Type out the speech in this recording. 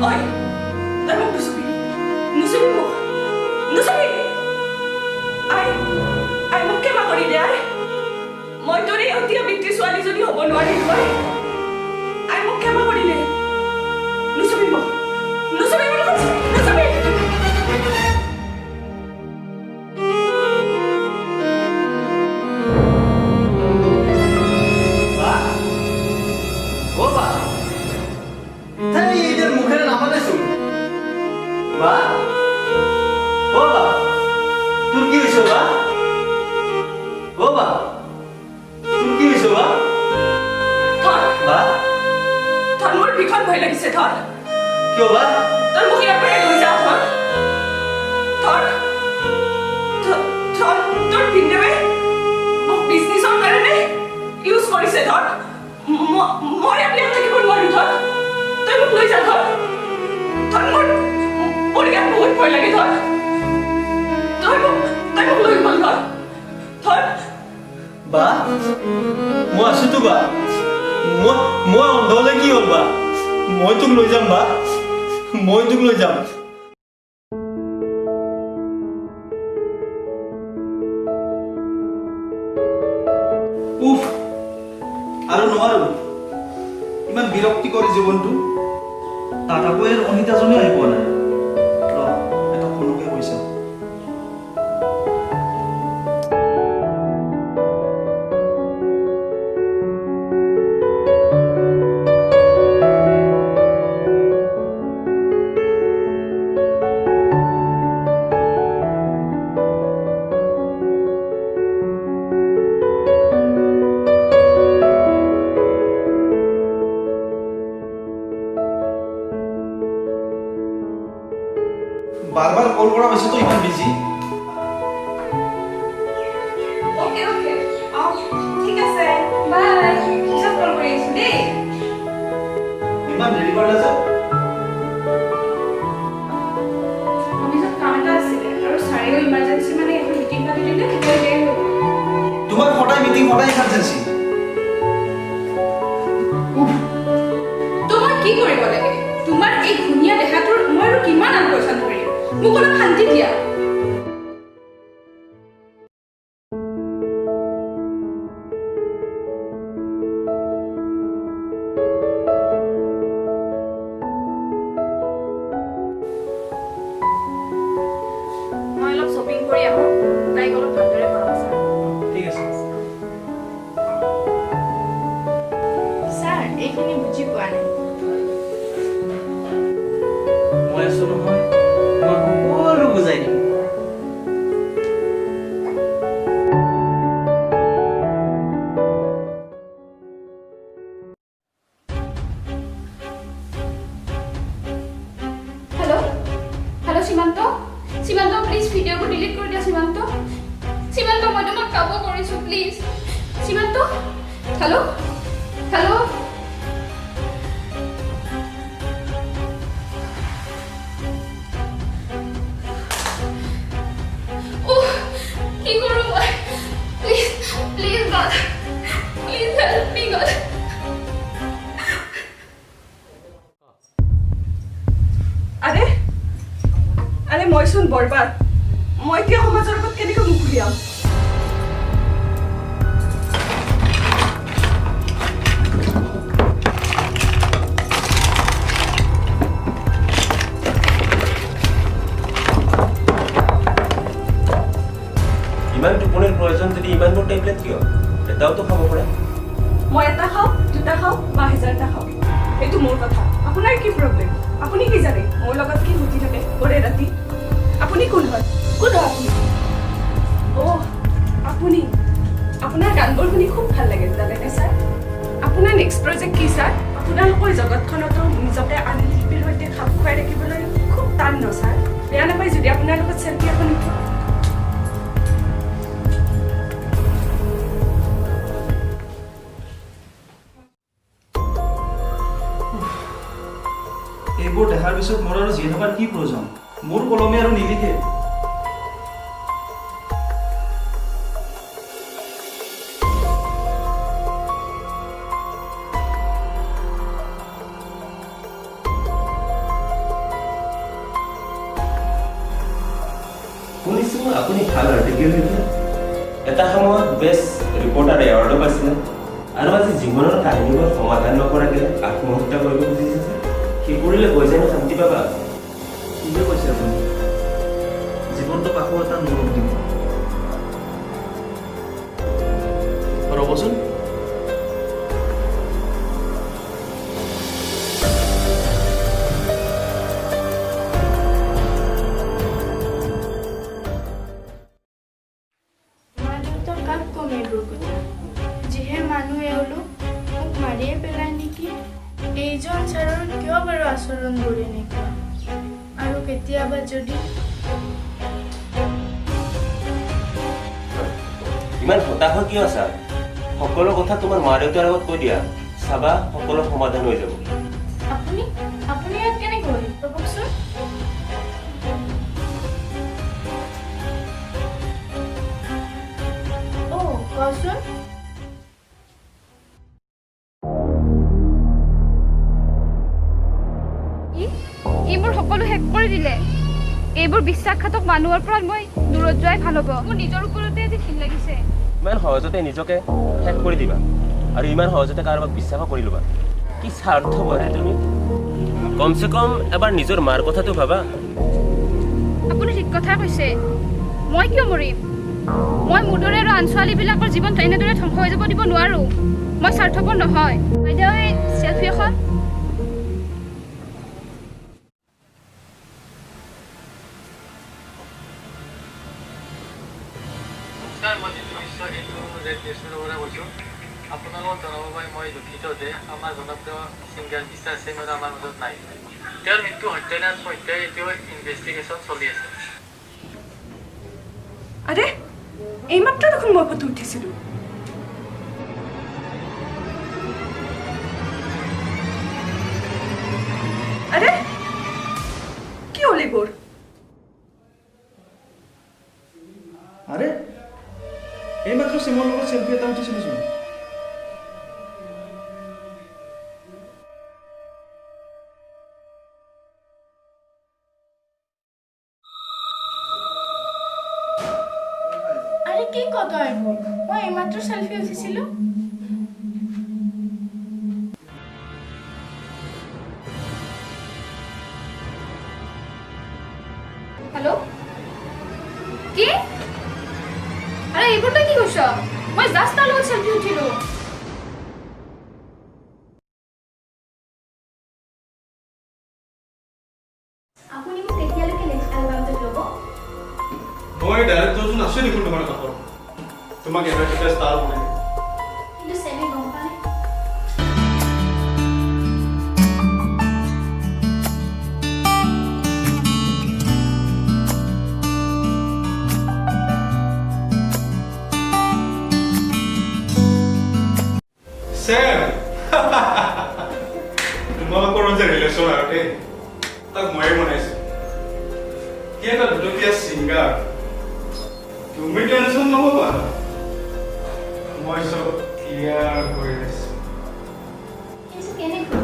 Oi, tao mo nusubi. Nusubi mo. Nusubi. Ai mo kema kori de ai. Moi tori otia bitti swali jodi hobo nwari oi. Ai mo kema kori le. Nusubi mo. Nusubi mo. Nusubi. আৰু নোৱাৰো ইমান বিৰক্তিকৰ জীৱনটো তাত আকৌ অনিতাজনী আহি পোৱা নাই এটা ফোনকে কৈছা बार-बार कॉल करा वैसे तो इमान बिजी ओके ओके आओ ठीक है सर बाय सब कॉल करी दे इमान रेडी करला जा আমি সব কামটা আছে আৰু সাৰিও ইমাৰ্জেন্সি মানে এখন মিটিং পাতি দিলে তেতিয়া দেৰি হ'ব তোমাৰ ফটাই মিটিং ফটাই ইমাৰ্জেন্সি তোমাৰ কি কৰিব লাগে তোমাৰ এই ধুনীয়া দেখাটোৰ মই আৰু কিমান আনপছন্দ কৰিম মোক অলপ শান্তি দিয়া মই অলপ শ্বপিং কৰি আহোঁ তাইক অলপ ভালদৰে পঢ়াব ছাৰ ঠিক আছে ছাৰ এইখিনি বুজি পোৱা নাই মই আছো নহয় মই সকলো বুজাই দিম हेलो हेलो सीमांत सीमांत प्लीज भिडिओ को डिलीट कर दिया सीमांत सीमांत मैं तुम्हें काब करिसु प्लीज सीमांत हेलो हेलो ओह की करू मैं please please God please help me God अरे अरे मैं सुन बरबाद मैं क्या समाजर আগত কেনেকৈ মুখ খুলিয়াম ইমান টোপনিৰ প্ৰয়োজন যদি ইমানবোৰ টেবলেট কিয় এটাও তো খাব পাৰে মই এটা খাও দুটা খাও বা হাজাৰটা খাও এইটো মোৰ কথা আপোনাৰ কি প্ৰবলেম আপুনি কি জানে মোৰ লগত কি ঘটি থাকে ওৰে ৰাতি আপুনি কোন হয় আপুনি ও আপুনি আপোনাৰ গানবোৰ শুনি খুব ভাল লাগে জানেনে ছাৰ আপোনাৰ নেক্সট প্ৰজেক্ট কি ছাৰ আপোনালোকৰ জগতখনতো নিজকে আন শিল্পীৰ সৈতে খাপ খুৱাই ৰাখিবলৈ খুব টান ন ছাৰ বেয়া নাপায় যদি আপোনাৰ লগত চেল্ফি এখন এইবোৰ দেখাৰ পিছত মোৰ আৰু জীয়াই থকাৰ কি প্ৰয়োজন মোৰ কলমে আৰু নিলিখে আপুনি ভাল আৰ্টিকেল লিখে এটা সময়ত বেষ্ট ৰিপৰ্টাৰ এৱাৰ্ডো পাইছিলে আৰু আজি জীৱনৰ কাহিনীবোৰ সমাধান নকৰাকে আত্মহত্যা কৰিব খুজিছে যে সেইবোৰলৈ গৈ যেন শান্তি পাবা ঠিকে কৈছে আপুনি জীৱনটো কাকো এটা নৰক দিব ৰ'বচোন যিহে মানুহ এওঁলোক মোক মাৰিয়ে পেলাই নেকি এইজন ছাৰৰ কিয় বাৰু আচৰণবোৰ এনেকুৱা আৰু কেতিয়াবা যদি ইমান হতাশ কিয় আছা সকলো কথা তোমাৰ মা দেউতাৰ আগত কৈ দিয়া চাবা সকলো সমাধান হৈ যাব আপুনি আপুনি ইয়াত কেনেকৈ কওকচোন কোৱাচোন এইবোৰ সকলো শেষ কৰি দিলে এইবোৰ বিশ্বাসঘাতক মানুহৰ পৰা মই দূৰত যোৱাই ভাল হ'ব মোৰ নিজৰ ওপৰতে আজি ঘিণ লাগিছে ইমান সহজতে নিজকে শেষ কৰি দিবা আৰু ইমান সহজতে কাৰোবাক বিশ্বাস কৰি ল'বা কি স্বাৰ্থপৰ তুমি কমচে কম এবাৰ নিজৰ মাৰ কথাটো ভাবা আপুনি ঠিক কথা কৈছে মই কিয় মৰিম মই মোৰ দৰে আৰু আন ছোৱালীবিলাকৰ জীৱন এনেদৰে ধ্বংস হৈ যাব দিব নোৱাৰোঁ মই স্বাৰ্থপৰ নহয় বাইদেউ এই চেলফি এখন আপোনালোকক জনাব পাৰি মই দুখিত যে আমাৰ জনপ্ৰিয় ছিংগাৰ বিশ্বাস সিং আমাৰ মাজত নাই তেওঁৰ মৃত্যু হত্যাৰ সৈতে এতিয়াও ইনভেষ্টিগেশ্যন চলি আছে আৰে এইমাত্ৰ দেখোন মই ফটো উঠিছিলোঁ আৰে কি হ'ল এইবোৰ আৰে এইমাত্ৰ চিমৰ লগত চেলফি এটা উঠিছিলোচোন আৰে কি কথা এইবোৰ মই এইমাত্ৰ চেলফি উঠিছিলোঁ হেল্ল' কি আৰে এইবোৰ তই কি কৈছ মই জাষ্ট তাৰ লগত চেলফি উঠিলোঁ আপুনি মোক কেতিয়ালৈকে নেক্সট এলবামটোত ল'ব মই ডাইৰেক্টৰজন আছে দেখোন তোমাৰ কাষত তোমাক এভাইটেড ষ্টাৰ বনাই কিন্তু চেমে গম পালে চেম তোমালোকৰ যে ৰিলেশ্যন আগতে তাক ময়ে বনাইছোঁ কি এটা দুটকীয়া ছিংগাৰ তুমি টেনশ্যন নল'বা মই চব ক্লিয়াৰ কৰি দিছোঁ কিন্তু কেনেকৈ